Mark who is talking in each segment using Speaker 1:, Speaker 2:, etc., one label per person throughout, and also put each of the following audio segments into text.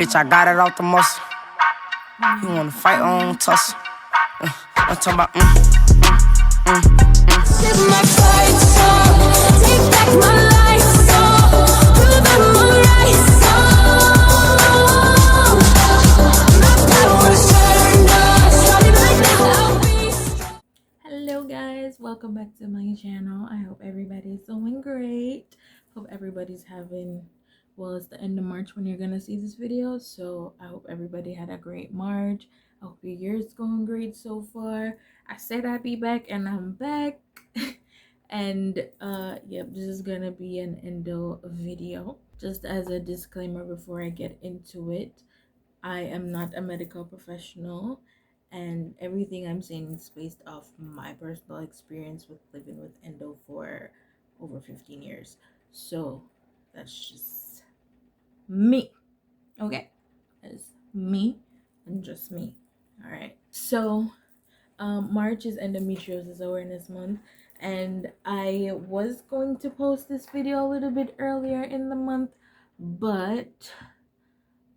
Speaker 1: Bitch, I got it out the muscle. You wanna fight on tussle? I'm talking about
Speaker 2: Set my fight song, take back my life song, through the moonlight song. My power's turned on, starting right now. I'll be strong.
Speaker 3: Hello guys, welcome back to my channel. I hope everybody's doing great. Hope everybody's having, well, it's the end of March when you're gonna see this video, so I hope everybody had a great March. I hope your year's going great so far. I said I'd be back and I'm back. And yep, this is gonna be an endo video. Just as a disclaimer before I get into it, I am not a medical professional, and everything I'm saying is based off my personal experience with living with endo for over 15 years. So that's just me. Okay? That's me and just me. All right. So March is Endometriosis Awareness Month, and I was going to post this video a little bit earlier in the month, but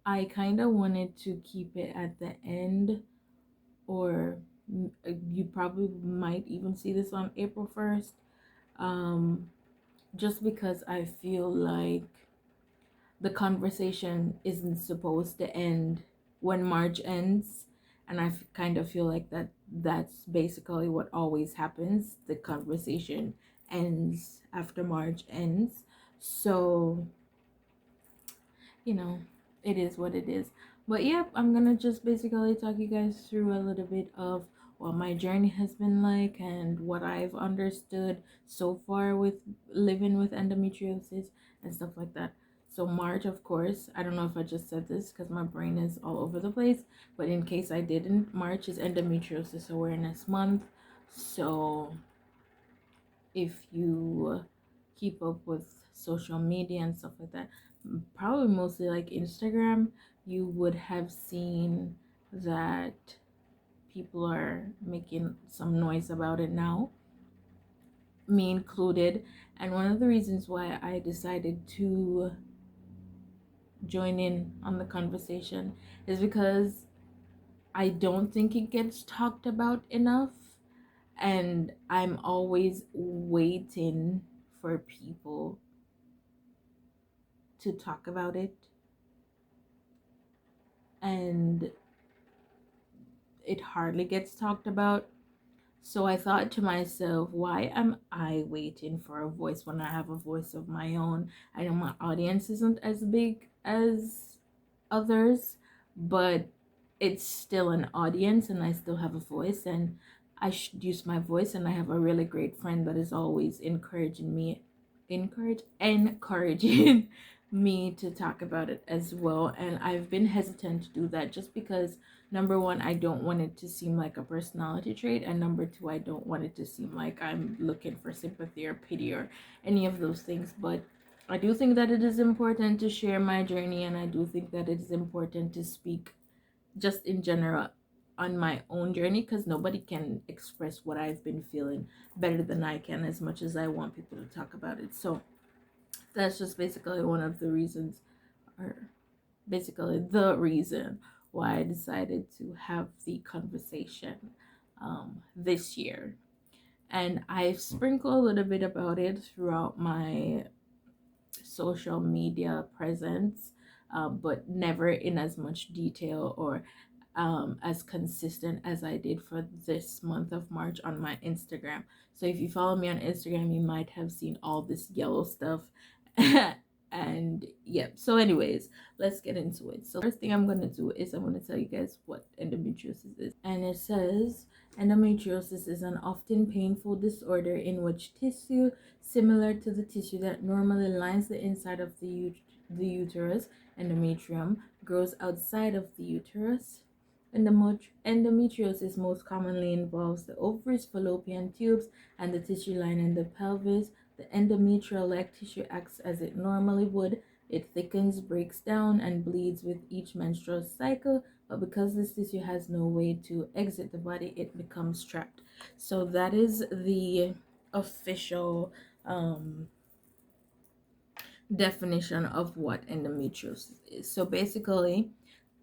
Speaker 3: I kind of wanted to keep it at the end, or you probably might even see this on April 1st, just because I feel like the conversation isn't supposed to end when March ends, and I kind of feel like that's basically what always happens. The conversation ends after March ends, so you know, it is what it is. But yep, I'm gonna just basically talk you guys through a little bit of what my journey has been like and what I've understood so far with living with endometriosis and stuff like that. So March, of course, I don't know if I just said this because my brain is all over the place, but in case I didn't, March is Endometriosis Awareness Month. So if you keep up with social media and stuff like that, probably mostly like Instagram, you would have seen that people are making some noise about it now, me included. And one of the reasons why I decided to join in on the conversation is because I don't think it gets talked about enough, and I'm always waiting for people to talk about it, and it hardly gets talked about. So I thought to myself, why am I waiting for a voice when I have a voice of my own? I know my audience isn't as big as others, but it's still an audience and I still have a voice, and I should use my voice. And I have a really great friend that is always encouraging me to talk about it as well. And I've been hesitant to do that just because, number one, I don't want it to seem like a personality trait, and number two, I don't want it to seem like I'm looking for sympathy or pity or any of those things. But I do think that it is important to share my journey, and I do think that it is important to speak just in general on my own journey, because nobody can express what I've been feeling better than I can, as much as I want people to talk about it. So that's just basically one of the reasons, or basically the reason why I decided to have the conversation this year. And I've sprinkled a little bit about it throughout my social media presence, but never in as much detail or as consistent as I did for this month of March on my Instagram. So if you follow me on Instagram, you might have seen all this yellow stuff. And yep, so anyways, let's get into it. So first thing I'm going to do is I'm going to tell you guys what endometriosis is. And it says endometriosis is an often painful disorder in which tissue similar to the tissue that normally lines the inside of the uterus, endometrium, grows outside of the uterus. Endometriosis most commonly involves the ovaries, fallopian tubes, and the tissue lining the pelvis. The endometrial-like tissue acts as it normally would. It thickens, breaks down, and bleeds with each menstrual cycle, but because this tissue has no way to exit the body, it becomes trapped. So that is the official definition of what endometriosis is. So basically,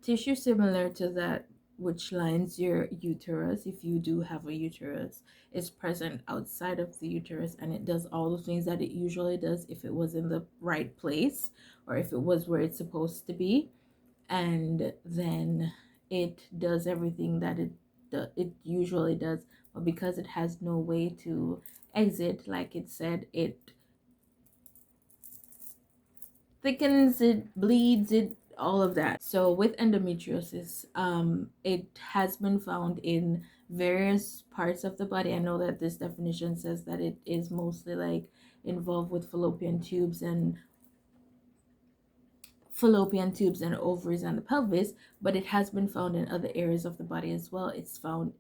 Speaker 3: tissue similar to that which lines your uterus, if you do have a uterus, is present outside of the uterus, and it does all the things that it usually does if it was in the right place or if it was where it's supposed to be. And then it does everything that it usually does, but because it has no way to exit, like it said, it thickens, it bleeds, it all of that. So with endometriosis, it has been found in various parts of the body. I know that this definition says that it is mostly like involved with fallopian tubes and ovaries and the pelvis, but it has been found in other areas of the body as well.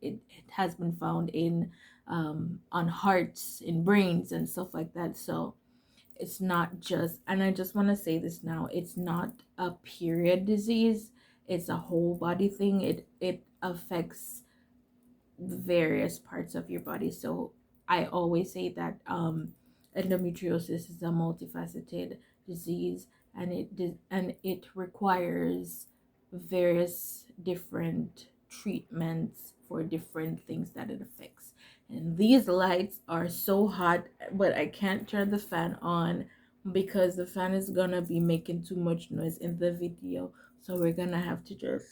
Speaker 3: It has been found in on hearts, in brains and stuff like that. So it's not just, and I just want to say this now, it's not a period disease, it's a whole body thing. It affects various parts of your body. So I always say that endometriosis is a multifaceted disease, and it requires various different treatments for different things that it affects. And these lights are so hot, but I can't turn the fan on because the fan is gonna be making too much noise in the video. So we're gonna have to just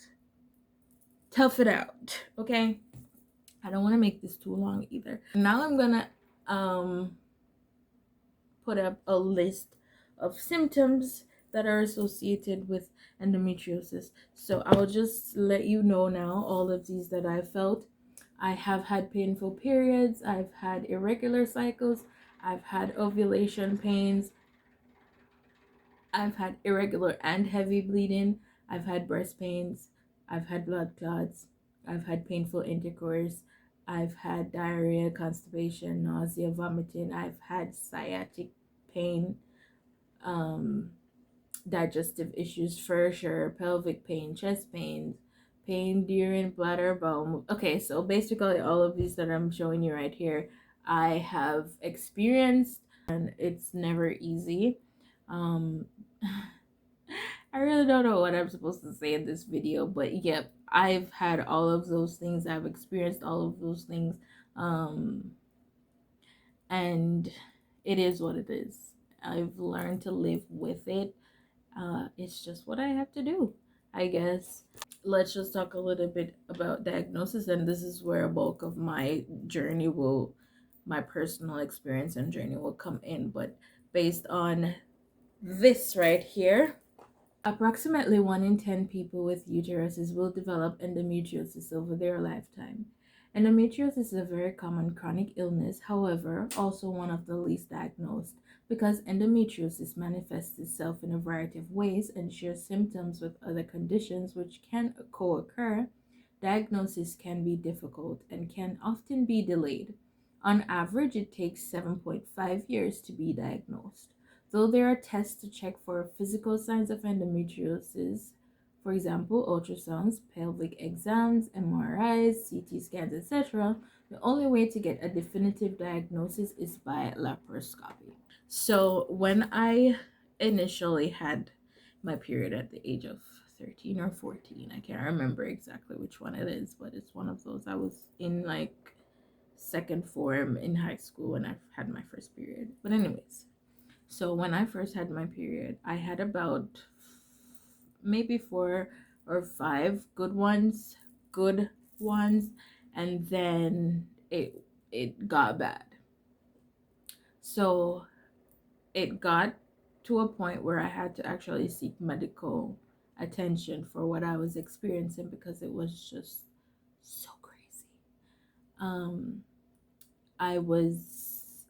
Speaker 3: tough it out, okay? I don't want to make this too long either. Now I'm gonna put up a list of symptoms that are associated with endometriosis. So I'll just let you know now all of these that I felt. I have had painful periods, I've had irregular cycles, I've had ovulation pains, I've had irregular and heavy bleeding, I've had breast pains, I've had blood clots, I've had painful intercourse, I've had diarrhea, constipation, nausea, vomiting, I've had sciatic pain, digestive issues for sure, pelvic pain, chest pains, pain during bladder bowel. Okay, so basically all of these that I'm showing you right here, I have experienced, and it's never easy. Um, I really don't know what I'm supposed to say in this video, but yep, I've had all of those things. I've experienced all of those things. And it is what it is. I've learned to live with it. It's just what I have to do, I guess. Let's just talk a little bit about diagnosis, and this is where a bulk of my journey will, my personal experience and journey will come in. But based on this right here, approximately 1 in 10 people with uteruses will develop endometriosis over their lifetime. Endometriosis is a very common chronic illness, however, also one of the least diagnosed, because endometriosis manifests itself in a variety of ways and shares symptoms with other conditions which can co-occur. Diagnosis can be difficult and can often be delayed. On average, it takes 7.5 years to be diagnosed. Though there are tests to check for physical signs of endometriosis, for example, ultrasounds, pelvic exams, MRIs, CT scans, etc., the only way to get a definitive diagnosis is by laparoscopy. So when I initially had my period at the age of 13 or 14, I can't remember exactly which one it is, but it's one of those. I was in like second form in high school when I had my first period. But anyways, so when I first had my period, I had about maybe 4 or 5 good ones, and then it got bad. So it got to a point where I had to actually seek medical attention for what I was experiencing because it was just so crazy.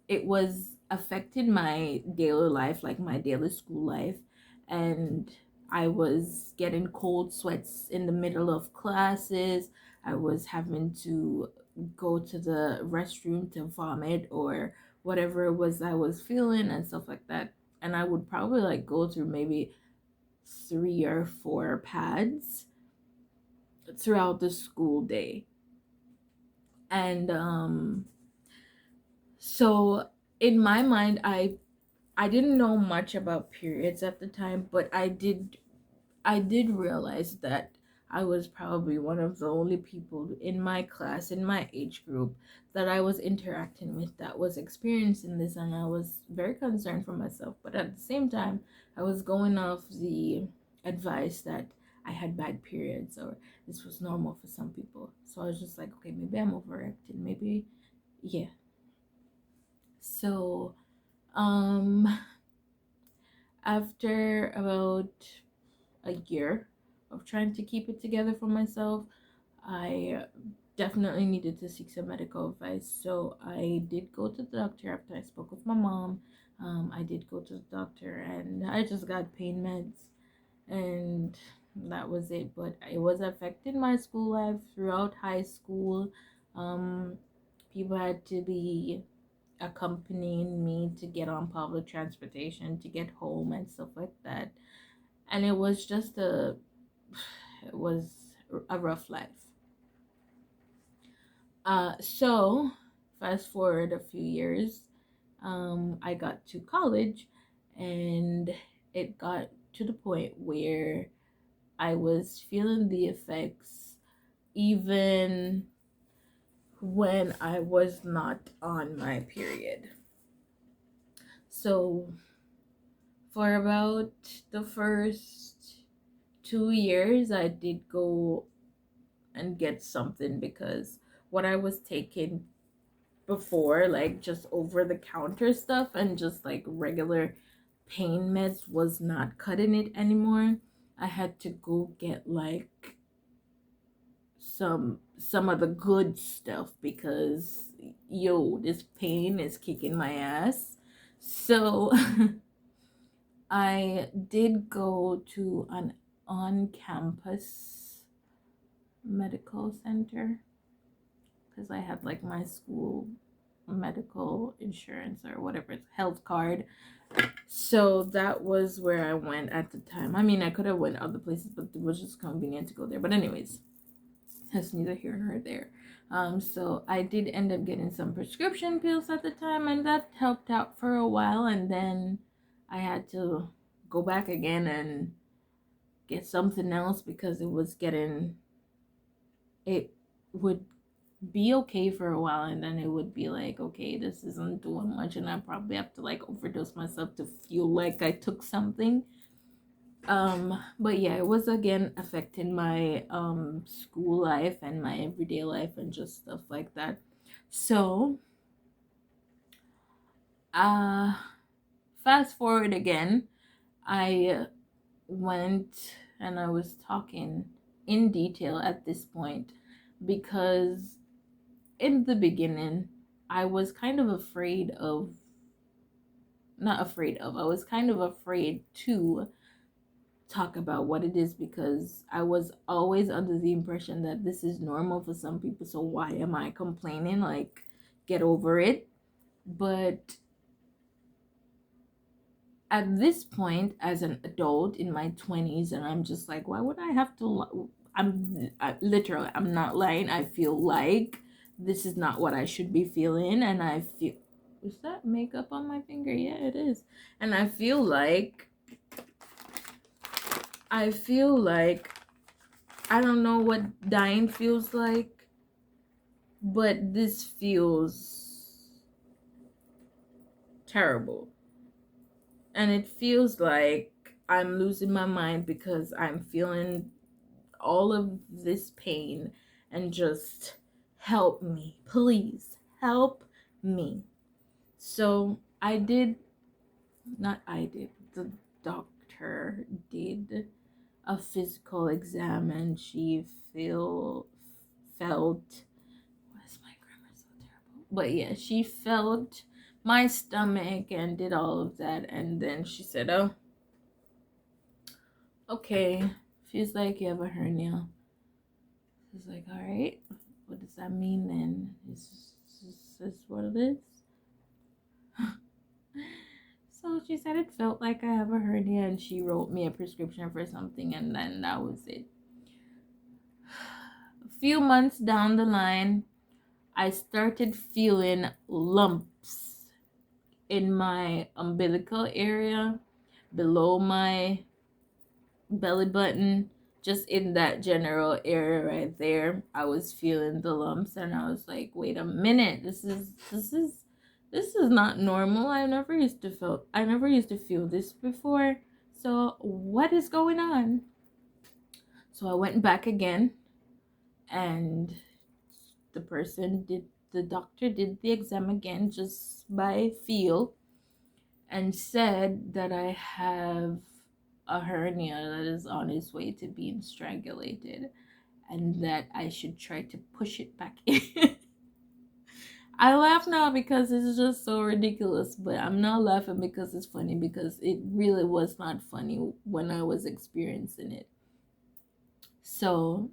Speaker 3: It was affected my daily life, like my daily school life, and I was getting cold sweats in the middle of classes. I was having to go to the restroom to vomit or whatever it was I was feeling and stuff like that. And I would probably like go through maybe 3 or 4 pads throughout the school day. And so in my mind, I didn't know much about periods at the time, but I did realize that I was probably one of the only people in my class, in my age group, that I was interacting with that was experiencing this, and I was very concerned for myself. But at the same time, I was going off the advice that I had bad periods or this was normal for some people. So I was just like, okay, maybe I'm overacting. Maybe, yeah. So, um, after about a year of trying to keep it together for myself, I definitely needed to seek some medical advice. So I did go to the doctor after I spoke with my mom. I did go to the doctor and I just got pain meds, and that was it. But it was affecting my school life throughout high school. Um, People had to be accompanying me to get on public transportation to get home and stuff like that, and it was just it was a rough life. So fast forward a few years, I got to college, and it got to the point where I was feeling the effects even when I was not on my period. So for about the first 2 years, I did go and get something because what I was taking before, like just over the counter stuff and just like regular pain meds, was not cutting it anymore. I had to go get like some of the good stuff because yo, this pain is kicking my ass. So I did go to an on-campus medical center because I had like my school medical insurance or whatever, it's health card. So that was where I went at the time. I mean, I could have went other places, but it was just convenient to go there. But anyways, that's neither here nor there. So I did end up getting some prescription pills at the time, and that helped out for a while. And then I had to go back again and get something else because it would be okay for a while, and then it would be like, okay, this isn't doing much, and I probably have to like overdose myself to feel like I took something. But yeah, it was again affecting my school life and my everyday life and just stuff like that. So uh fast forward again, I went and I was talking in detail at this point because in the beginning I was kind of afraid of, not afraid of, I was kind of afraid to talk about what it is because I was always under the impression that this is normal for some people, so why am I complaining? Like, get over it. But at this point, as an adult in my 20s, and I'm just like, why would I have to? Literally, I'm not lying. I feel like this is not what I should be feeling, and I feel. Is that makeup on my finger? Yeah, it is. And I feel like I don't know what dying feels like, but this feels terrible. And it feels like I'm losing my mind because I'm feeling all of this pain, and just help me. Please help me. So the doctor did a physical exam, and she felt, why is my grammar so terrible? But yeah, she felt my stomach and did all of that, and then she said, oh, okay, feels like you have a hernia. I was like, all right, what does that mean then? Is this what it is? So she said it felt like I have a hernia, and she wrote me a prescription for something, and then that was it. A few months down the line, I started feeling lumps in my umbilical area, below my belly button, just in that general area right there. I was feeling the lumps, and I was like, wait a minute, this is not normal. I never used to feel this before. So what is going on? So I went back again, and the doctor did the exam again just by feel, and said that I have a hernia that is on its way to being strangulated, and that I should try to push it back in. I laugh now because it's just so ridiculous, but I'm not laughing because it's funny, because it really was not funny when I was experiencing it. So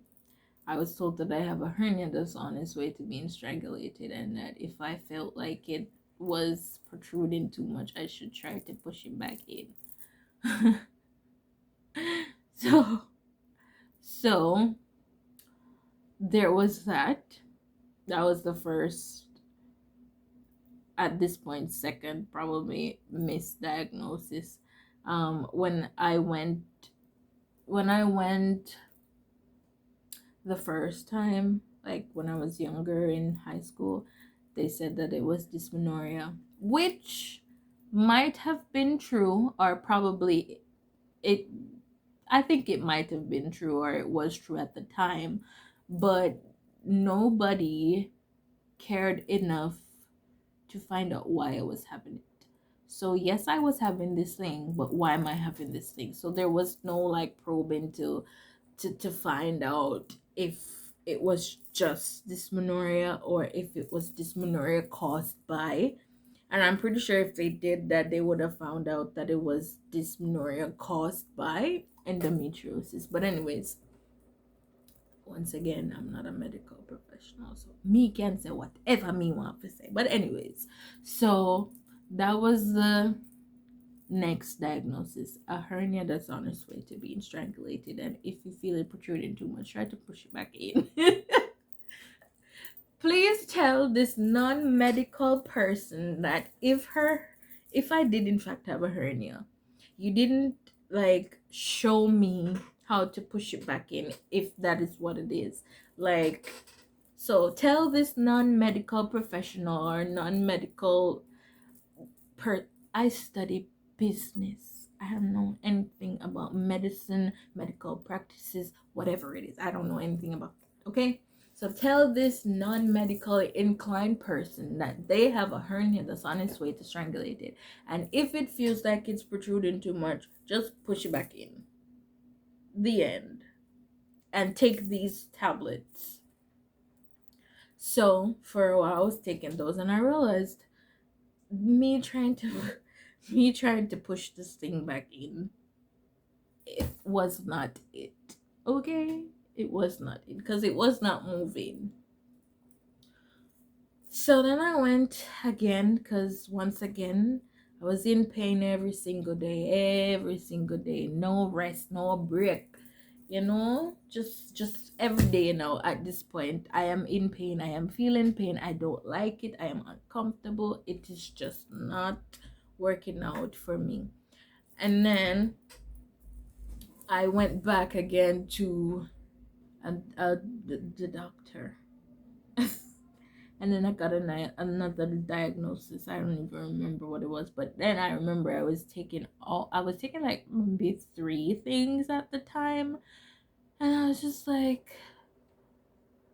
Speaker 3: I was told that I have a hernia that's on its way to being strangulated, and that if I felt like it was protruding too much, I should try to push it back in. so so there was that. That was the first, at this point, second probably misdiagnosis. When I went the first time, like when I was younger in high school, they said that it was dysmenorrhea, which might have been true, or probably it I think it might have been true, or it was true at the time, but nobody cared enough to find out why I was having it. So yes, I was having this thing, but why am I having this thing? So there was no like probing to find out if it was just dysmenorrhea, or if it was dysmenorrhea caused by. And I'm pretty sure if they did that, they would have found out that it was dysmenorrhea caused by endometriosis. But anyways, once again, I'm not a medical professional, so me can say whatever me want to say. But anyways, so that was the next diagnosis: a hernia that's on its way to being strangulated, and if you feel it protruding too much, try to push it back in. Please tell this non-medical person that if I did in fact have a hernia, you didn't like show me how to push it back in, if that is what it is. Like, so tell this non-medical professional or non-medical I study business. I don't know anything about medicine, medical practices, whatever it is. I don't know anything about that. Okay? So tell this non-medical inclined person that they have a hernia that's on its way to strangulate it. And if it feels like it's protruding too much, just push it back in. The end. And take these tablets. So for a while I was taking those, and I realized me trying to push this thing back in, it was not it. Okay? It was not it, because it was not moving. So then I went again, because once again I was in pain every single day, no rest, no break, just every day. At this point, I am in pain, I am feeling pain, I don't like it, I am uncomfortable, it is just not working out for me. And then I went back again to the doctor. And then I got another diagnosis. I don't even remember what it was, but then I remember I was taking like maybe 3 things at the time, and I was just like,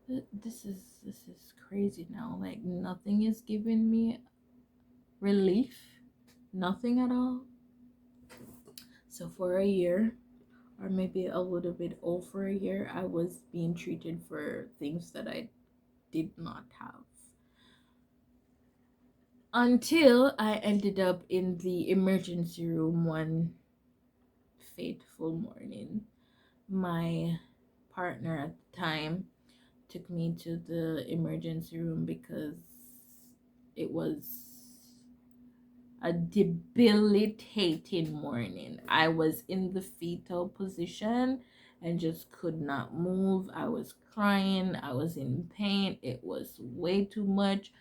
Speaker 3: this is crazy now. Like, nothing is giving me relief, nothing at all. So for a year, or maybe a little bit over a year, I was being treated for things that I did not have, until I ended up in the emergency room one fateful morning. My partner at the time took me to the emergency room because it was a debilitating morning. I was in the fetal position and just could not move. I was crying, I was in pain, it was way too much.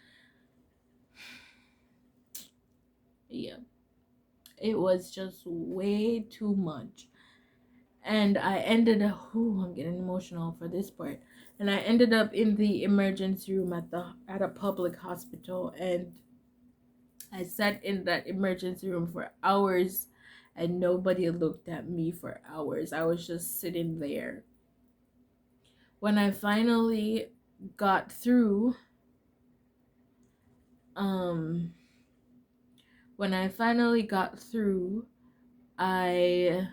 Speaker 3: Yeah, it was just way too much. And I ended up, I'm getting emotional for this part. And I ended up in the emergency room at a public hospital, and I sat in that emergency room for hours, and nobody looked at me for hours. I was just sitting there. When I finally got through, um, when I finally got through, I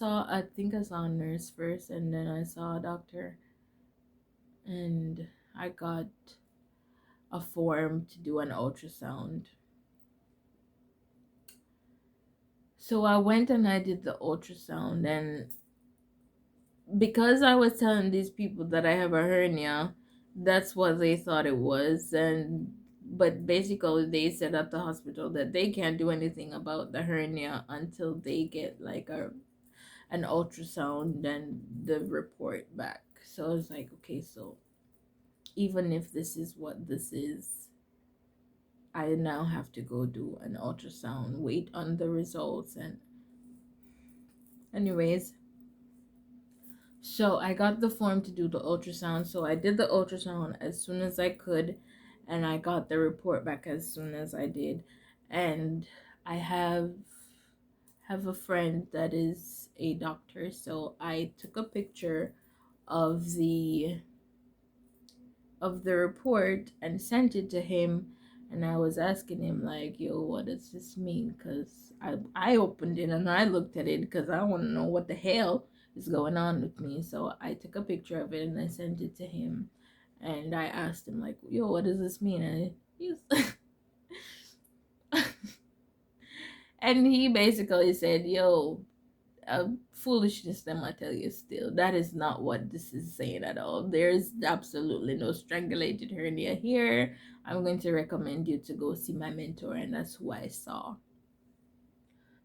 Speaker 3: I think I saw a nurse first, and then I saw a doctor, and I got a form to do an ultrasound. So I went and I did the ultrasound, and because I was telling these people that I have a hernia, that's what they thought it was. And but basically they said at the hospital that they can't do anything about the hernia until they get like an ultrasound and the report back. So I was like, okay, so even if this is what this is, I now have to go do an ultrasound, wait on the results. And anyways, so I got the form to do the ultrasound. So I did the ultrasound as soon as I could, and I got the report back as soon as I did. And I have a friend that is a doctor, so I took a picture of the report and sent it to him, and I was asking him like, yo, what does this mean? Because I opened it and I looked at it because I want to know what the hell is going on with me. So I took a picture of it and I sent it to him, and I asked him like, yo, what does this mean? And and he basically said, yo, foolishness, them I tell you, still that is not what this is saying at all. There's absolutely no strangulated hernia here. I'm going to recommend you to go see my mentor, and that's who I saw.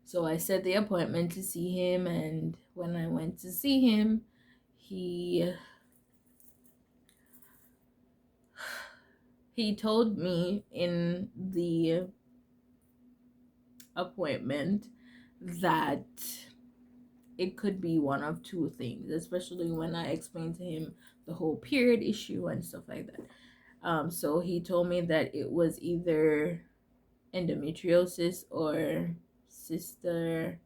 Speaker 3: So I set the appointment to see him, and when I went to see him, he told me in the appointment that it could be one of two things, especially when I explained to him the whole period issue and stuff like that. So he told me that it was either endometriosis or sister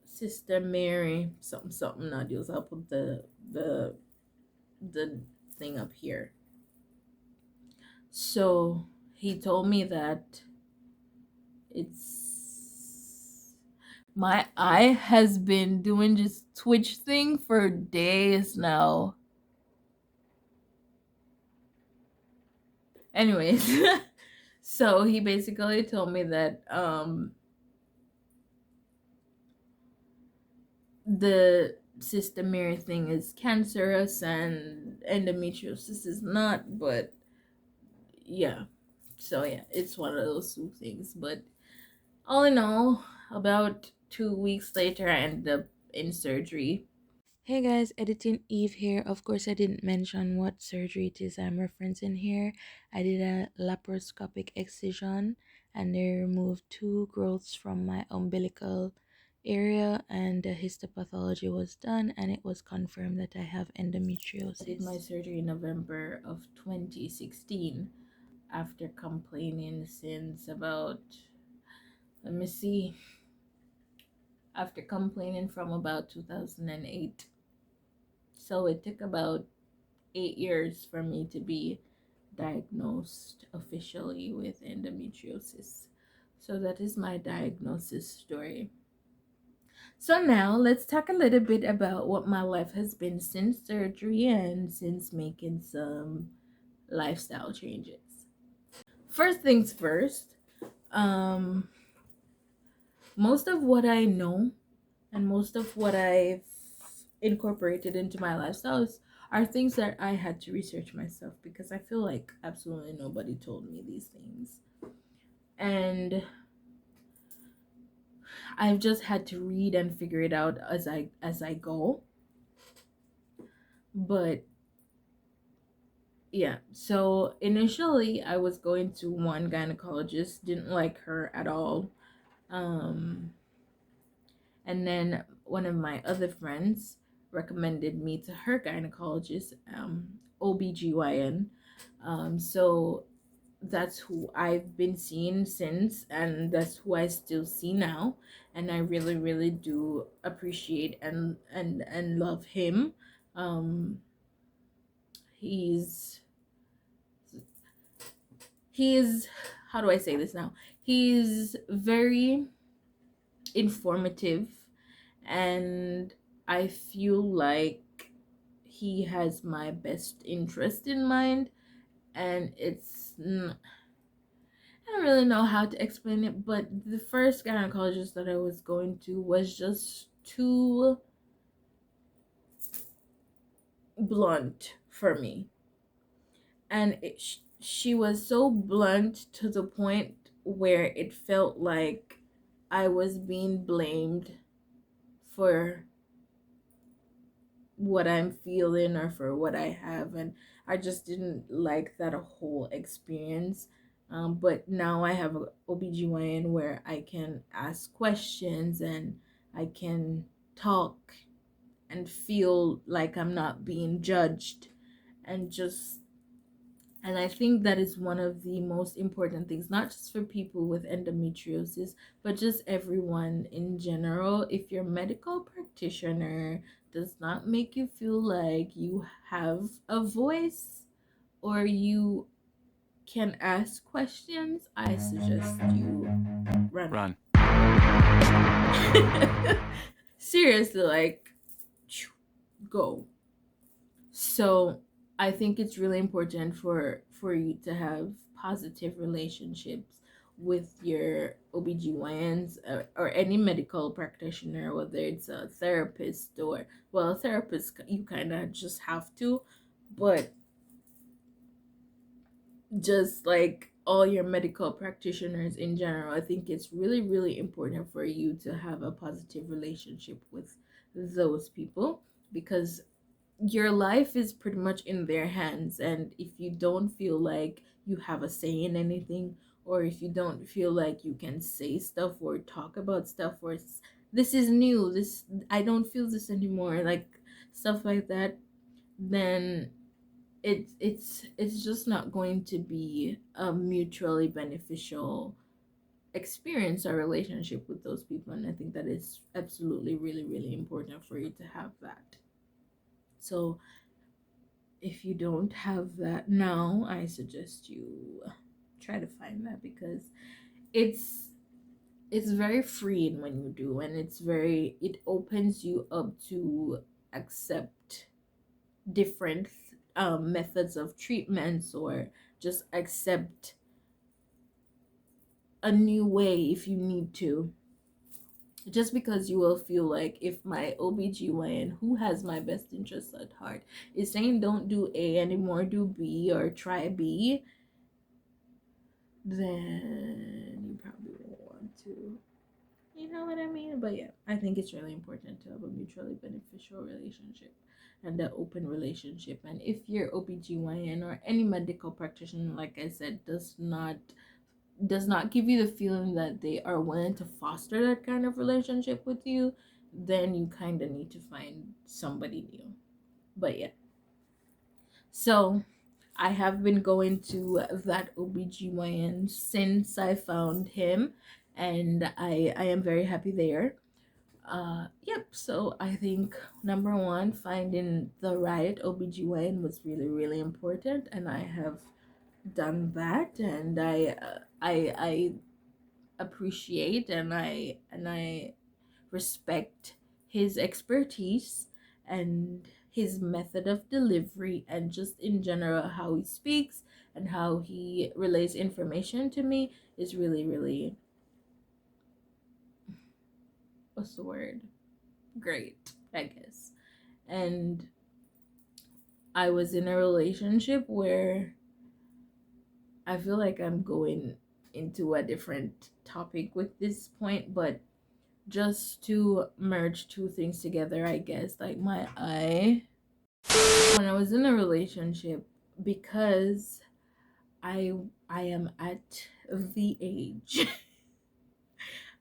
Speaker 3: sister Mary something something nodules. I'll put the thing up here. So he told me that it's my eye has been doing this twitch thing for days now. Anyways, so he basically told me that the sister Mary thing is cancerous and endometriosis is not, but yeah. So yeah, it's one of those two things. But all in all, about 2 weeks later, I ended up in surgery. Hey guys, editing Eve here. Of course, I didn't mention what surgery it is I'm referencing here. I did a laparoscopic excision, and they removed 2 growths from my umbilical area, and the histopathology was done, and it was confirmed that I have endometriosis. I did my surgery in November of 2016 after complaining since about, let me see, after complaining from about 2008. So it took about 8 years for me to be diagnosed officially with endometriosis. So that is my diagnosis story. So now let's talk a little bit about what my life has been since surgery and since making some lifestyle changes. First things first, um, most of what I know and most of what I've incorporated into my lifestyles are things that I had to research myself, because I feel like absolutely nobody told me these things. And I've just had to read and figure it out as I go. But yeah, so initially I was going to one gynecologist, didn't like her at all. Um, and then one of my other friends recommended me to her gynecologist, OBGYN. So that's who I've been seeing since, and that's who I still see now. And I really, really do appreciate and love him. Um, he's he's how do I say this now? He's very informative, and I feel like he has my best interest in mind. And I don't really know how to explain it, but the first gynecologist that I was going to was just too blunt for me. And she was so blunt to the point where it felt like I was being blamed for what I'm feeling or for what I have, and I just didn't like that whole experience. But now I have a OBGYN where I can ask questions and I can talk and feel like I'm not being judged, and just and I think that is one of the most important things, not just for people with endometriosis, but just everyone in general. If your medical practitioner does not make you feel like you have a voice or you can ask questions, I suggest you run. Seriously, like, go. So I think it's really important for you to have positive relationships with your OBGYNs, or any medical practitioner, whether it's a therapist or, well, a therapist you kind of just have to, but just like all your medical practitioners in general, I think it's really, really important for you to have a positive relationship with those people, because your life is pretty much in their hands. And if you don't feel like you have a say in anything, or if you don't feel like you can say stuff or talk about stuff, or this is new, this, I don't feel this anymore, like stuff like that, then it's just not going to be a mutually beneficial experience or relationship with those people. And I think that is absolutely really, really important for you to have that. So if you don't have that now, I suggest you try to find that, because it's it's very freeing when you do, and it opens you up to accept different methods of treatments, or just accept a new way if you need to. Just because you will feel like, if my OBGYN, who has my best interests at heart, is saying don't do A anymore, do B or try B, then you probably won't want to. You know what I mean? But yeah, I think it's really important to have a mutually beneficial relationship and an open relationship. And if your OBGYN or any medical practitioner, like I said, does not give you the feeling that they are willing to foster that kind of relationship with you, then you kind of need to find somebody new. But yeah. So I have been going to that OBGYN since I found him, and I am very happy there. Yep, so I think number one, finding the right OBGYN was really, really important, and I have done that, and I appreciate and I respect his expertise and his method of delivery, and just in general how he speaks and how he relays information to me is really, really, what's the word, great, I guess. And I was in a relationship where I feel like I'm going into a different topic with this point, but just to merge two things together, I guess, like when I was in a relationship because I I am at the age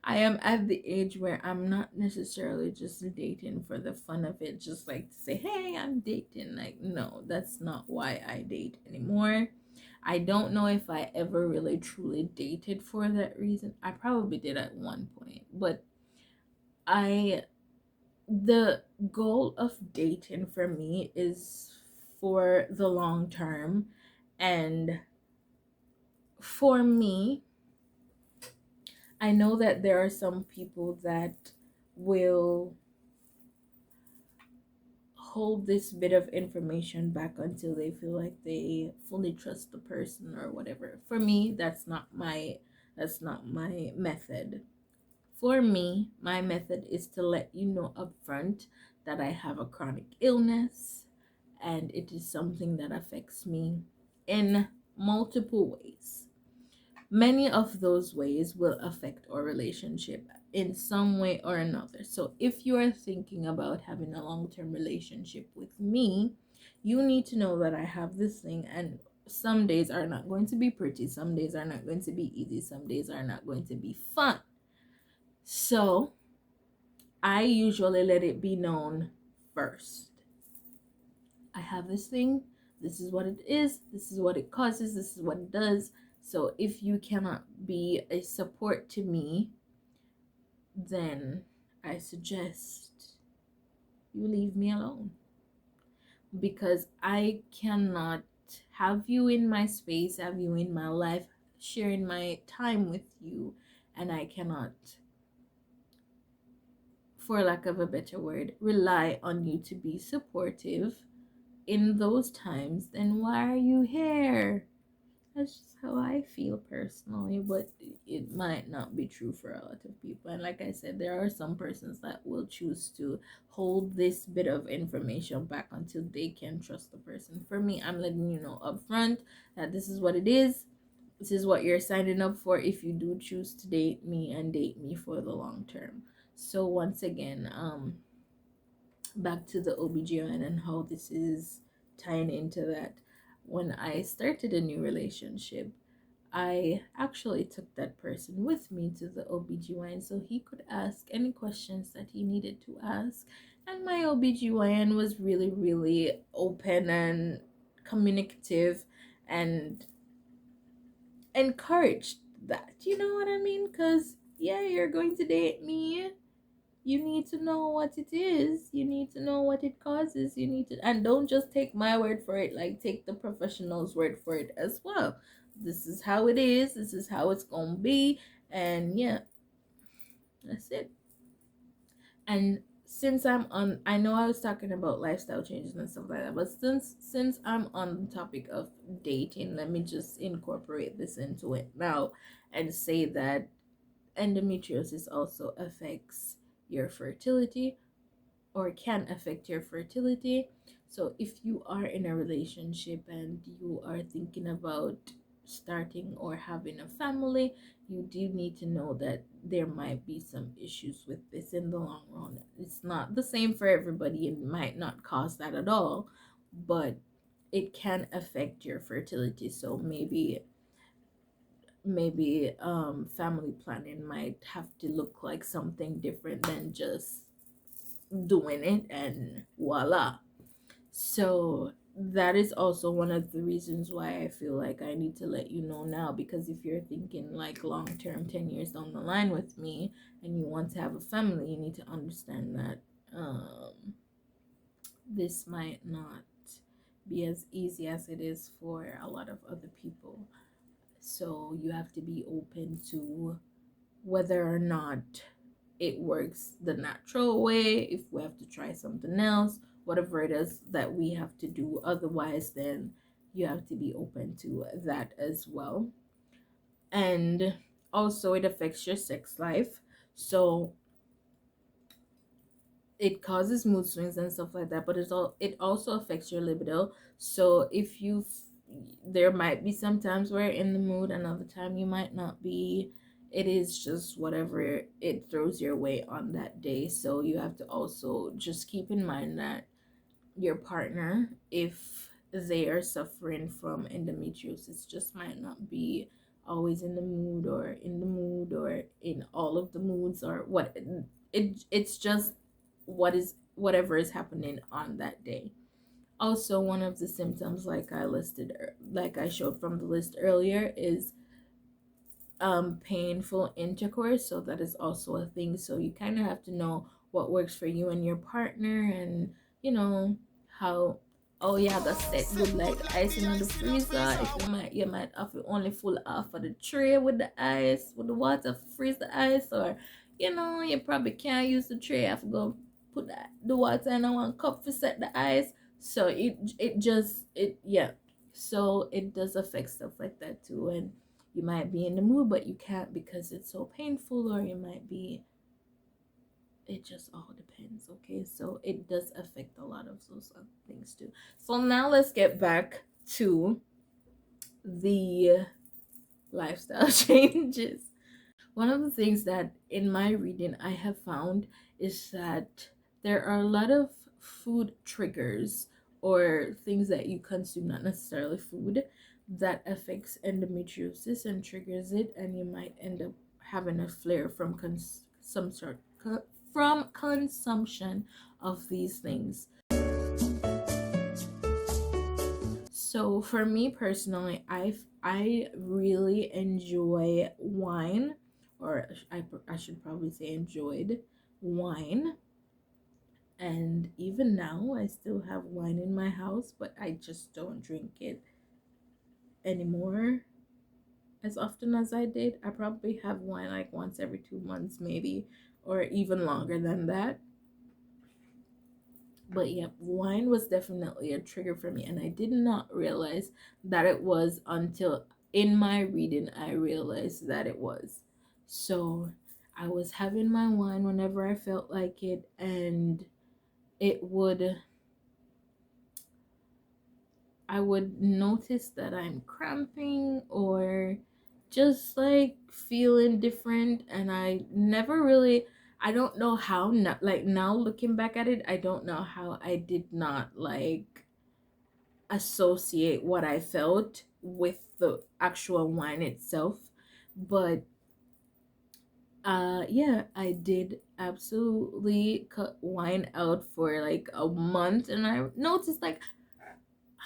Speaker 3: I am at the age where I'm not necessarily just dating for the fun of it, just like to say, hey, I'm dating. Like, no, that's not why I date anymore. I don't know if I ever really truly dated for that reason. I probably did at one point, but I the goal of dating for me is for the long term. And for me, I know that there are some people that will hold this bit of information back until they feel like they fully trust the person or whatever. For me, that's not my method. For me, my method is to let you know upfront that I have a chronic illness and it is something that affects me in multiple ways. Many of those ways will affect our relationship in some way or another. So, if you are thinking about having a long term relationship with me, you need to know that I have this thing, and some days are not going to be pretty, some days are not going to be easy, some days are not going to be fun. So, I usually let it be known first. I have this thing, this is what it is, this is what it causes, this is what it does. So if you cannot be a support to me, then I suggest you leave me alone, because I cannot have you in my space, have you in my life, sharing my time with you, and I cannot, for lack of a better word, rely on you to be supportive in those times. Then why are you here? That's just how I feel personally, but it might not be true for a lot of people. And like I said, there are some persons that will choose to hold this bit of information back until they can trust the person. For me, I'm letting you know upfront that this is what it is. This is what you're signing up for if you do choose to date me and date me for the long term. So once again, back to the OBGYN and how this is tying into that. When I started a new relationship, I actually took that person with me to the OBGYN so he could ask any questions that he needed to ask. And my OBGYN was really, really open and communicative and encouraged that. You know what I mean? Because, yeah, you're going to date me, you need to know what it is, you need to know what it causes, you need to, and don't just take my word for it, like take the professional's word for it as well. This is how it is, this is how it's gonna be, and yeah, that's it. And since I'm on, I know I was talking about lifestyle changes and stuff like that, but since I'm on the topic of dating, let me just incorporate this into it now and say that endometriosis also affects your fertility, or can affect your fertility. So if you are in a relationship and you are thinking about starting or having a family, you do need to know that there might be some issues with this in the long run. It's not the same for everybody, it might not cause that at all, but it can affect your fertility. So maybe family planning might have to look like something different than just doing it and voila. So that is also one of the reasons why I feel like I need to let you know now, because if you're thinking like long term, 10 years down the line with me, and you want to have a family, you need to understand that this might not be as easy as it is for a lot of other people. So you have to be open to whether or not it works the natural way, if we have to try something else, whatever it is that we have to do. Otherwise, then you have to be open to that as well. And also, it affects your sex life. So it causes mood swings and stuff like that, but it also affects your libido. So if you there might be some times where you're in the mood, another time you might not be. It is just whatever it throws your way on that day. So you have to also just keep in mind that your partner, if they are suffering from endometriosis, just might not be always in the mood, or in the mood, or in all of the moods, or what. It's just whatever is happening on that day. Also, one of the symptoms, like I showed from the list earlier, is painful intercourse. So that is also a thing. So you kind of have to know what works for you and your partner, and you know how. Oh yeah, that's it. Good, like icing in the freezer. If you might have to only full off of the tray with the ice, with the water, freeze the ice, or you probably can't use the tray. Have to go put the water in one cup to set the ice. So it yeah. So it does affect stuff like that too. And you might be in the mood, but you can't because it's so painful, or you might be, it just all depends. Okay, so it does affect a lot of those other things too. So now let's get back to the lifestyle changes. One of the things that in my reading I have found is that there are a lot of food triggers, or things that you consume, not necessarily food, that affects endometriosis and triggers it, and you might end up having a flare from from consumption of these things. So for me personally, I really enjoy wine, or I should probably say enjoyed wine. And even now, I still have wine in my house, but I just don't drink it anymore as often as I did. I probably have wine like once every 2 months, maybe, or even longer than that. But yeah, wine was definitely a trigger for me, and I did not realize that it was until in my reading I realized that it was. So I was having my wine whenever I felt like it, and it would I would notice that I'm cramping, or just like feeling different, and I don't know how, not like now looking back at it, I don't know how I did not like associate what I felt with the actual wine itself. But yeah, I did absolutely cut wine out for like a month, and I noticed like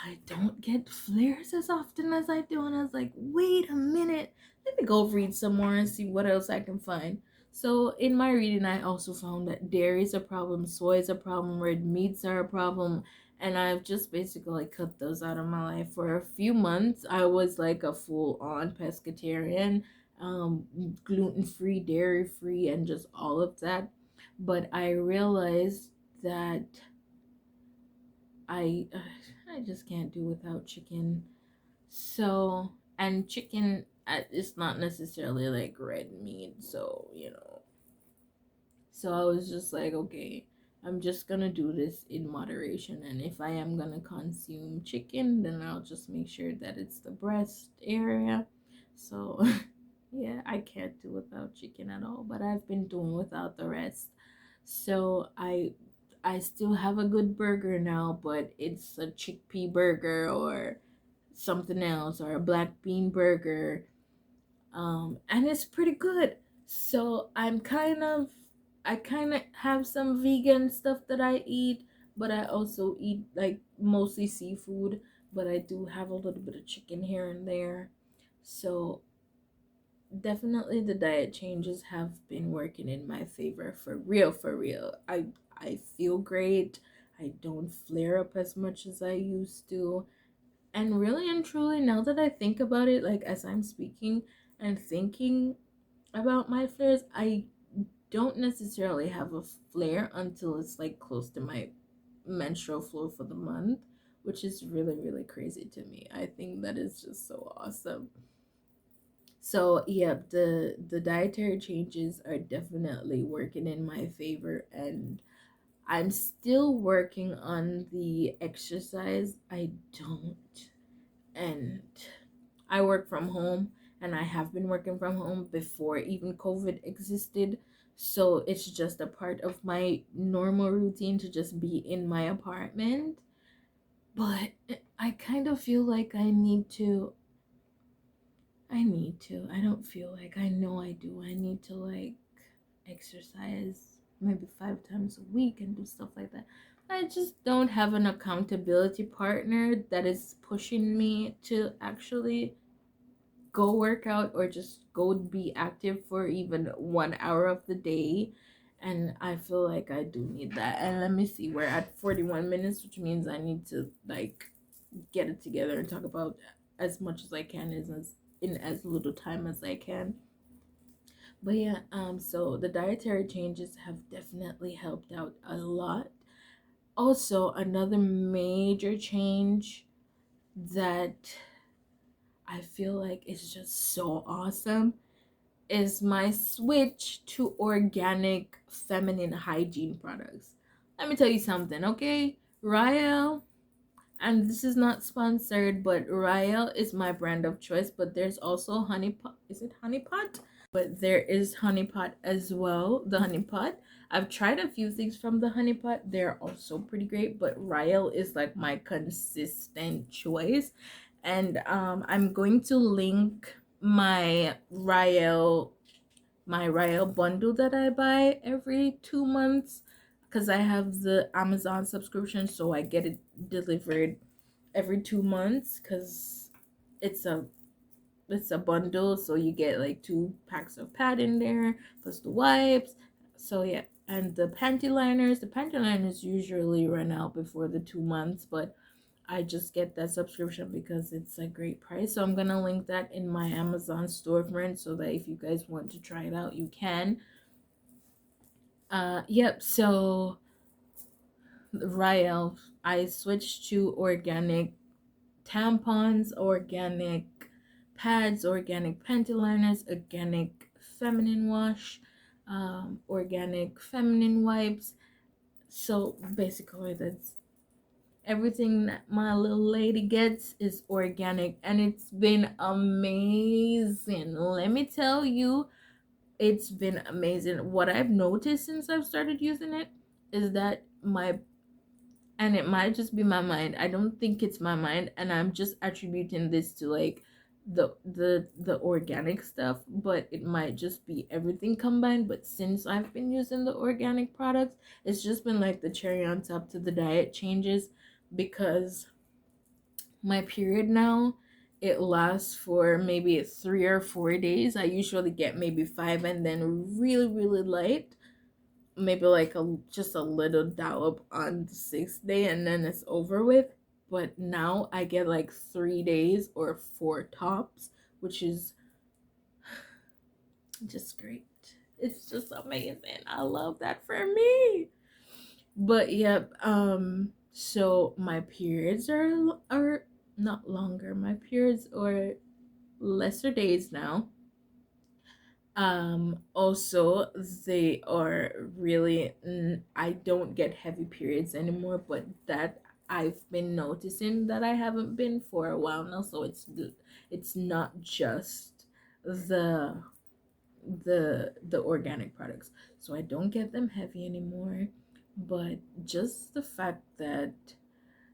Speaker 3: I don't get flares as often as I do. And I was like, wait a minute, let me go read some more and see what else I can find. So in my reading, I also found that dairy is a problem, soy is a problem, red meats are a problem. And I've just basically cut those out of my life. For a few months, I was like a full on pescatarian, gluten free, dairy free, and just all of that. But I realized that I I just can't do without chicken. So, and chicken it's not necessarily like red meat, so So I was just like, okay, I'm just gonna do this in moderation, and if I am gonna consume chicken, then I'll just make sure that it's the breast area. So yeah, I can't do without chicken at all, but I've been doing without the rest. So I still have a good burger now, but it's a chickpea burger or something else, or a black bean burger. And it's pretty good. So I kind of have some vegan stuff that I eat, but I also eat like mostly seafood, but I do have a little bit of chicken here and there. So definitely the diet changes have been working in my favor, for real, for real. I feel great. I don't flare up as much as I used to. And really and truly, now that I think about it, like as I'm speaking and thinking about my flares, I don't necessarily have a flare until it's like close to my menstrual flow for the month, which is really, really crazy to me. I think that is just so awesome. So yeah, the dietary changes are definitely working in my favor, and I'm still working on the exercise. I don't, and I work from home, and I have been working from home before even COVID existed. So it's just a part of my normal routine to just be in my apartment. but I kind of feel like I don't feel like, I know I do. I need to like exercise maybe 5 times a week and do stuff like that. I just don't have an accountability partner that is pushing me to actually go work out or just go be active for even 1 hour of the day. And I feel like I do need that. And let me see, we're at 41 minutes, which means I need to like get it together and talk about as much as I can in as little time as I can. But yeah, so the dietary changes have definitely helped out a lot. Also, another major change that I feel like is just so awesome is my switch to organic feminine hygiene products. Let me tell you something, okay? Rael, and this is not sponsored, but Rael is my brand of choice, but there's also Honey Pot. Is it Honey Pot? But there is Honey Pot as well. The Honey Pot. I've tried a few things from the Honey Pot. They're also pretty great, but Rael is like my consistent choice. And I'm going to link my Rael bundle that I buy every 2 months because I have the Amazon subscription, so I get it delivered every 2 months because it's a it's a bundle, so you get like 2 packs of pad in there plus the wipes. So yeah, and the panty liners usually run out before the 2 months, but I just get that subscription because it's a great price. So I'm gonna link that in my Amazon storefront so that if you guys want to try it out, you can. Yep. So Rael, I switched to organic tampons, organic pads, organic panty liners, organic feminine wash, organic feminine wipes. So basically, that's everything that my little lady gets is organic, and it's been amazing. Let me tell you, it's been amazing. What I've noticed since I've started using it is that and it might just be my mind. I don't think it's my mind, and I'm just attributing this to like the organic stuff, but it might just be everything combined. But since I've been using the organic products, it's just been like the cherry on top to the diet changes, because my period now, it lasts for maybe 3 or 4 days. I usually get maybe 5 and then really light, maybe like just a little dollop on the 6th day, and then it's over with. But now I get like 3 days or 4 tops, which is just great. It's just amazing. I love that for me. But yep, so my periods are not longer. My periods are lesser days now. Also, they are really, I don't get heavy periods anymore, but that I've been noticing that I haven't been for a while now. So it's not just the the organic products, so I don't get them heavy anymore. But just the fact that,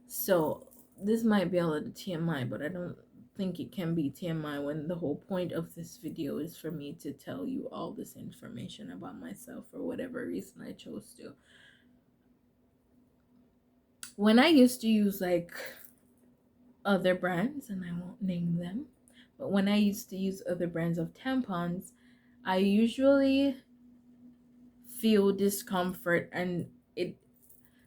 Speaker 3: so this might be a little TMI, but I don't think it can be TMI when the whole point of this video is for me to tell you all this information about myself for whatever reason I chose to. When I used to use like other brands, and I won't name them, but when I used to use other brands of tampons, I usually feel discomfort, and it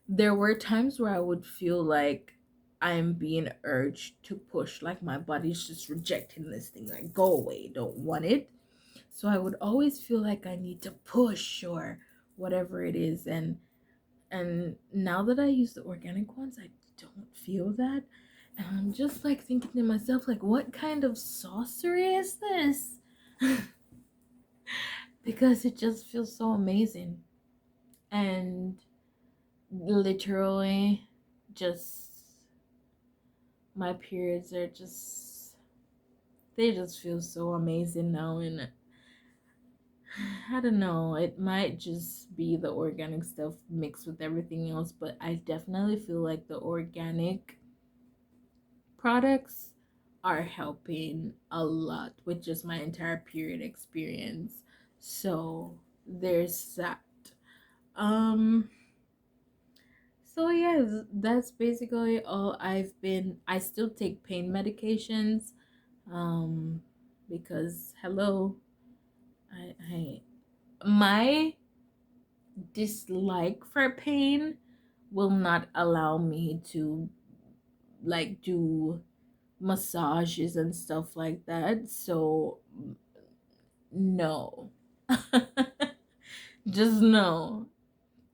Speaker 3: there were times where I would feel like I'm being urged to push, like my body's just rejecting this thing, like go away, don't want it. So I would always feel like I need to push or whatever it is. And now that I use the organic ones, I don't feel that. And I'm just like thinking to myself, like, what kind of sorcery is this? Because it just feels so amazing. And literally, just my periods are just, they just feel so amazing now. And I don't know, it might just be the organic stuff mixed with everything else, but I definitely feel like the organic products are helping a lot with just my entire period experience. So there's that. Um so yeah, that's basically all I've been. I still take pain medications um because hello, I my dislike for pain will not allow me to like do massages and stuff like that. So no. Just no.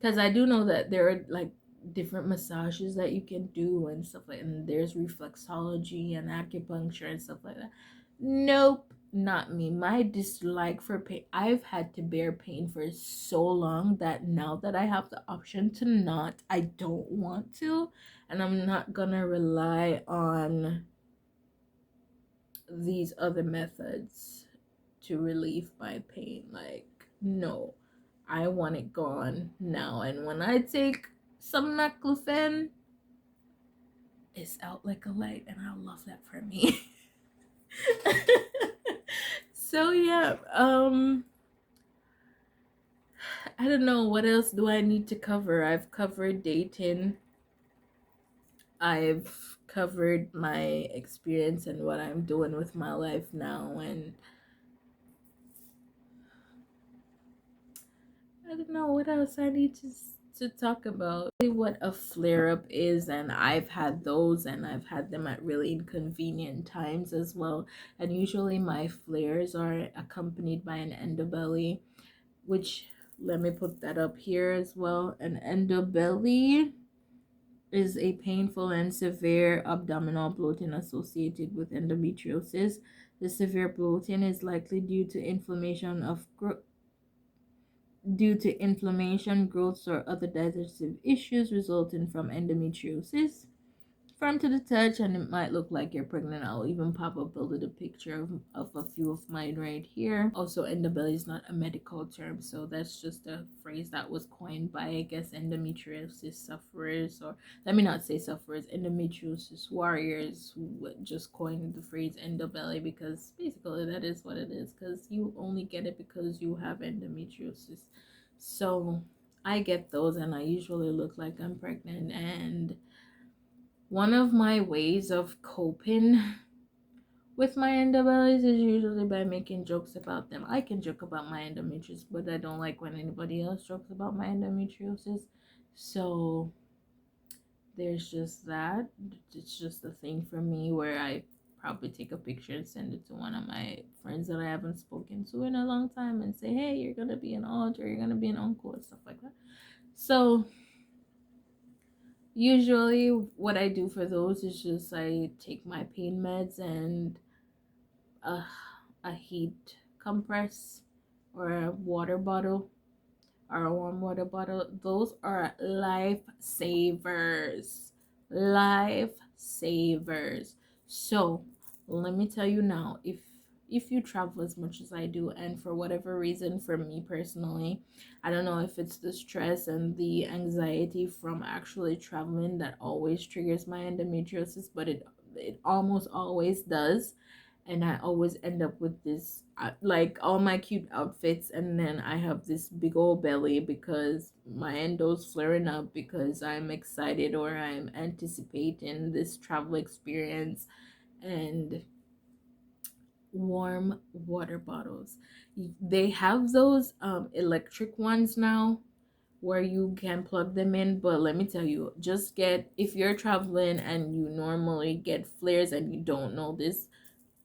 Speaker 3: Because I do know that there are like different massages that you can do and stuff like, and there's reflexology and acupuncture and stuff like that. Nope, not me. My dislike for pain, I've had to bear pain for so long that now that I have the option to not, I don't want to, and I'm not gonna rely on these other methods to relieve my pain. Like, no, I want it gone now. And when I take some naclofen, it's out like a light, and I love that for me. So yeah, I don't know what else do I need to cover. I've covered dating. I've covered my experience and what I'm doing with my life now, and I don't know what else I need to talk about. What a flare up is, and I've had those, and I've had them at really inconvenient times as well. And usually my flares are accompanied by an endobelly, which let me put that up here as well. An endobelly is a painful and severe abdominal bloating associated with endometriosis. The severe bloating is likely due to inflammation, growths, or other digestive issues resulting from endometriosis. Firm to the touch, and it might look like you're pregnant. I'll even pop up a little picture of a few of mine right here. Also, endobelly is not a medical term, so that's just a phrase that was coined by, I guess, endometriosis sufferers, or let me not say sufferers, endometriosis warriors, who just coined the phrase endobelly, because basically that is what it is, because you only get it because you have endometriosis. So I get those, and I usually look like I'm pregnant, and one of my ways of coping with my endometriosis is usually by making jokes about them. I can joke about my endometriosis, but I don't like when anybody else jokes about my endometriosis. So there's just that. It's just a thing for me where I probably take a picture and send it to one of my friends that I haven't spoken to in a long time and say, hey, you're gonna be an aunt, or you're gonna be an uncle, and stuff like that. So usually what I do for those is just I take my pain meds and a, a heat compress or a water bottle or a warm water bottle. Those are lifesavers. Lifesavers. So let me tell you now, if you travel as much as I do, and for whatever reason, for me personally, I don't know if it's the stress and the anxiety from actually traveling that always triggers my endometriosis, but it almost always does. And I always end up with this like all my cute outfits, and then I have this big old belly because my endo's flaring up because I'm excited or I'm anticipating this travel experience. And warm water bottles, they have those electric ones now where you can plug them in, but let me tell you, just get, if you're traveling and you normally get flares and you don't know this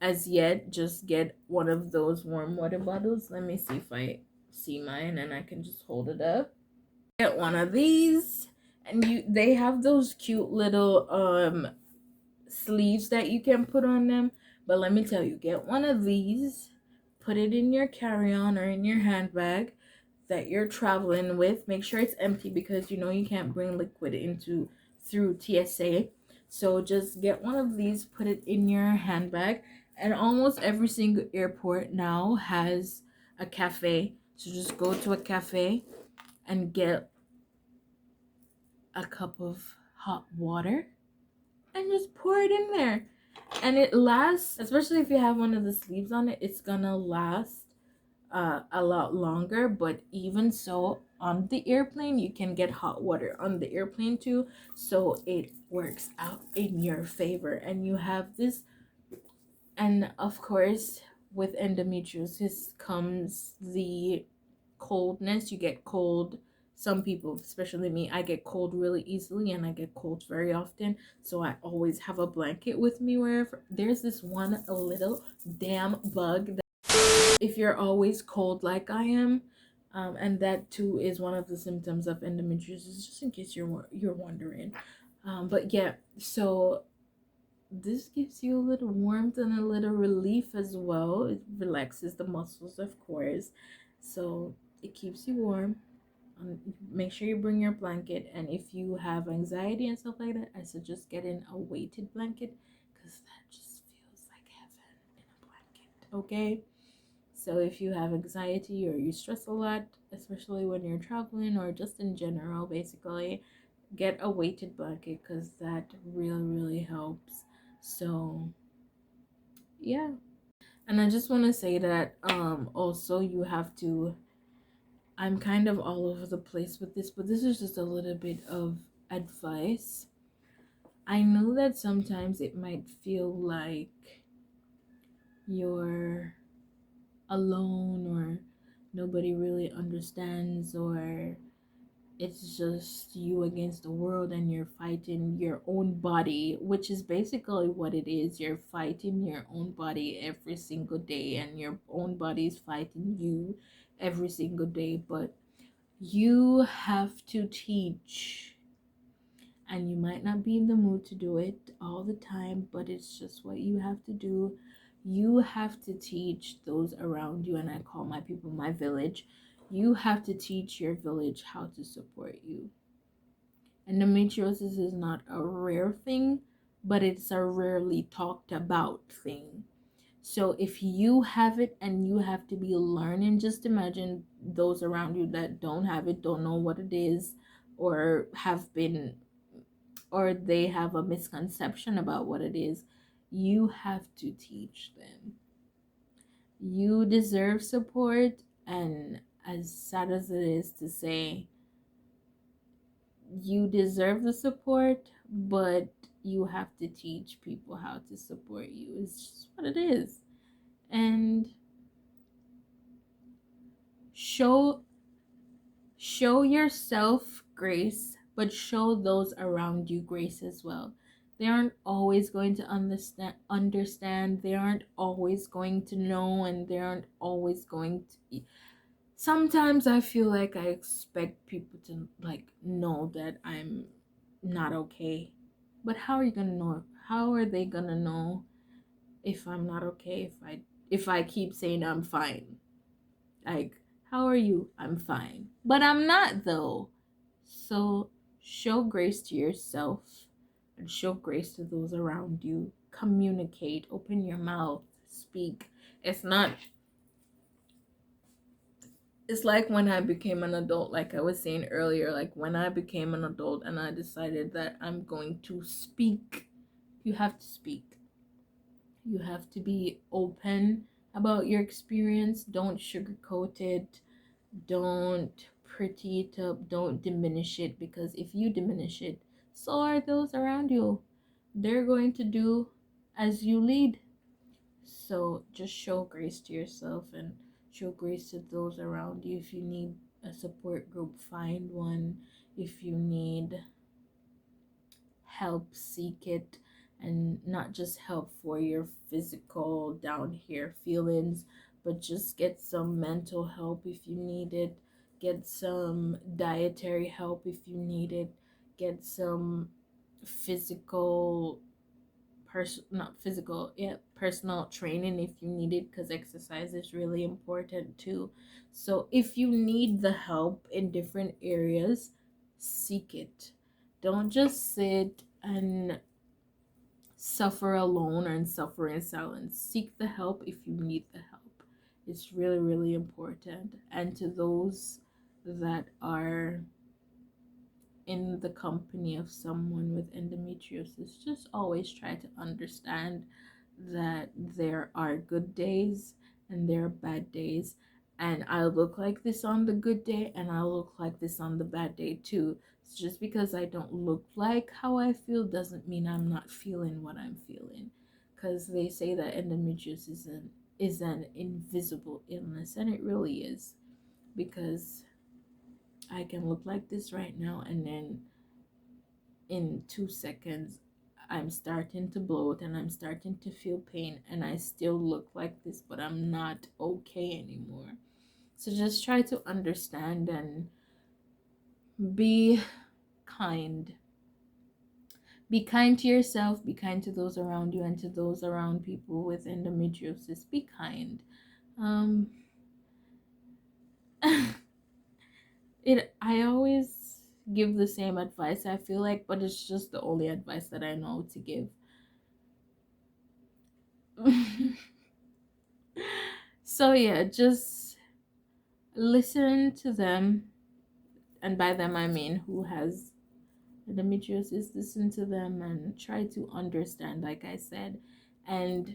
Speaker 3: as yet, just get one of those warm water bottles. Let me see if I see mine and I can just hold it up. Get one of these, and they have those cute little sleeves that you can put on them. But let me tell you, get one of these, put it in your carry-on or in your handbag that you're traveling with. Make sure it's empty because you can't bring liquid into through TSA. So just get one of these, put it in your handbag, and almost every single airport now has a cafe. So just go to a cafe and get a cup of hot water and just pour it in there. And it lasts, especially if you have one of the sleeves on it, it's gonna last a lot longer. But even so, on the airplane, you can get hot water on the airplane too, so it works out in your favor. And you have this, and of course, with endometriosis comes the coldness. You get cold. Some people, especially me, I get cold really easily, and I get cold very often, so I always have a blanket with me wherever. There's this one little damn bug that, if you're always cold like I am, and that too is one of the symptoms of endometriosis, just in case you're wondering. But yeah, so this gives you a little warmth and a little relief as well. It relaxes the muscles, of course, so it keeps you warm. Make sure you bring your blanket, and if you have anxiety and stuff like that, I suggest getting a weighted blanket, because that just feels like heaven in a blanket. Okay, so if you have anxiety or you stress a lot, especially when you're traveling or just in general, basically, get a weighted blanket, because that really helps. So yeah, and I just want to say that also you have to, I'm kind of all over the place with this, but this is just a little bit of advice. I know that sometimes it might feel like you're alone, or nobody really understands, or it's just you against the world, and you're fighting your own body, which is basically what it is. You're fighting your own body every single day, and your own body is fighting you every single day. But you have to teach, and you might not be in the mood to do it all the time, but it's just what you have to do. You have to teach those around you, and I call my people my village. You have to teach your village how to support you. Endometriosis is not a rare thing, but it's a rarely talked about thing. So if you have it and you have to be learning, just imagine those around you that don't have it, don't know what it is, or have been, or they have a misconception about what it is. You have to teach them. You deserve support, and as sad as it is to say, you deserve the support, but you have to teach people how to support you. It's just what it is. And show yourself grace, but show those around you grace as well. They aren't always going to understand. They aren't always going to know, and they aren't always going to. Sometimes I feel like I expect people to like know that I'm not okay. But how are you gonna know? How are they gonna know if I'm not okay, if I keep saying I'm fine? Like, how are you? I'm fine. But I'm not though. So show grace to yourself, and show grace to those around you. Communicate, open your mouth, speak. It's not, it's like when I became an adult, like I was saying earlier, like when I became an adult and I decided that I'm going to speak, you have to speak. You have to be open about your experience. Don't sugarcoat it. Don't pretty it up. Don't diminish it, because if you diminish it, so are those around you. They're going to do as you lead. So just show grace to yourself, and show grace to those around you. If you need a support group, find one. If you need help, seek it. And not just help for your physical down here feelings, but just get some mental help if you need it. Get some dietary help if you need it. Get some physical, not physical, yeah, personal training if you need it, because exercise is really important too. So if you need the help in different areas, seek it. Don't just sit and suffer alone and suffer in silence. Seek the help if you need the help. It's really important. And to those that are in the company of someone with endometriosis, just always try to understand that there are good days and there are bad days, and I'll look like this on the good day and I'll look like this on the bad day too. So just because I don't look like how I feel doesn't mean I'm not feeling what I'm feeling, because they say that endometriosis is an invisible illness, and it really is, because I can look like this right now, and then in 2 seconds I'm starting to bloat and I'm starting to feel pain, and I still look like this, but I'm not okay anymore. So just try to understand and be kind. Be kind to yourself, be kind to those around you, and to those around people with endometriosis. Be kind. Um, I always give the same advice, I feel like, but it's just the only advice that I know to give. So yeah, just listen to them, and by them I mean who has endometriosis. Listen to them and try to understand, like I said. And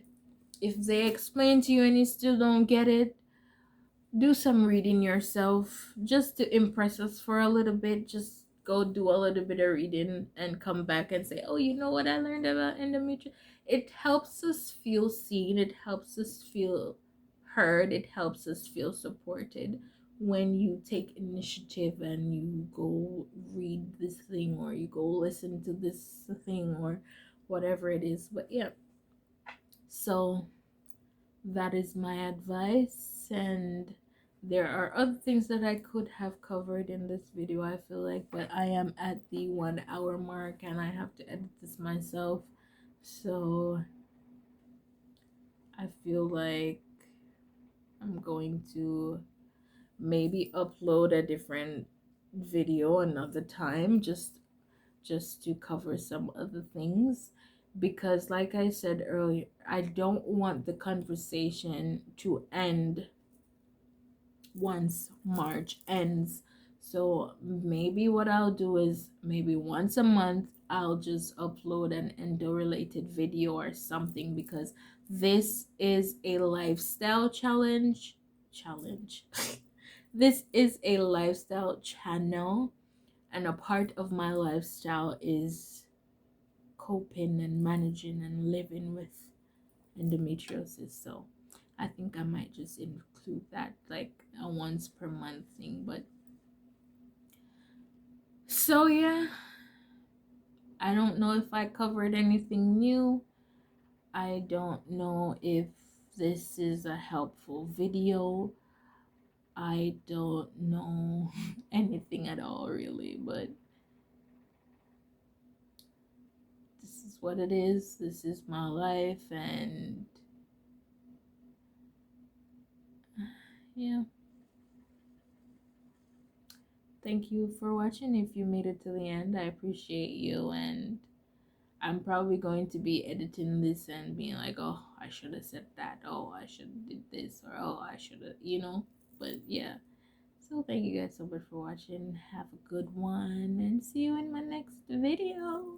Speaker 3: if they explain to you and you still don't get it, do some reading yourself just to impress us for a little bit. Just go do a little bit of reading and come back and say, oh, you know what I learned about endometriosis? It helps us feel seen, it helps us feel heard, it helps us feel supported when you take initiative and you go read this thing or you go listen to this thing or whatever it is. But yeah, so that is my advice, and there are other things that I could have covered in this video, I feel like, but I am at the 1 hour mark and I have to edit this myself, so I feel like I'm going to maybe upload a different video another time, just to cover some other things, because like I said earlier, I don't want the conversation to end once March ends. So maybe what I'll do is maybe once a month I'll just upload an endo related video or something, because this is a lifestyle challenge. This is a lifestyle channel, and a part of my lifestyle is coping and managing and living with endometriosis. So I think I might just include that, like a once per month thing. But so yeah, I don't know if I covered anything new. I don't know if this is a helpful video. I don't know anything at all really, but this is what it is. This is my life, and yeah. Thank you for watching. If you made it to the end, I appreciate you, and I'm probably going to be editing this and being like, oh, I should have said that, oh, I should have did this, or oh, I should have, but yeah. So thank you guys so much for watching. Have a good one, and see you in my next video.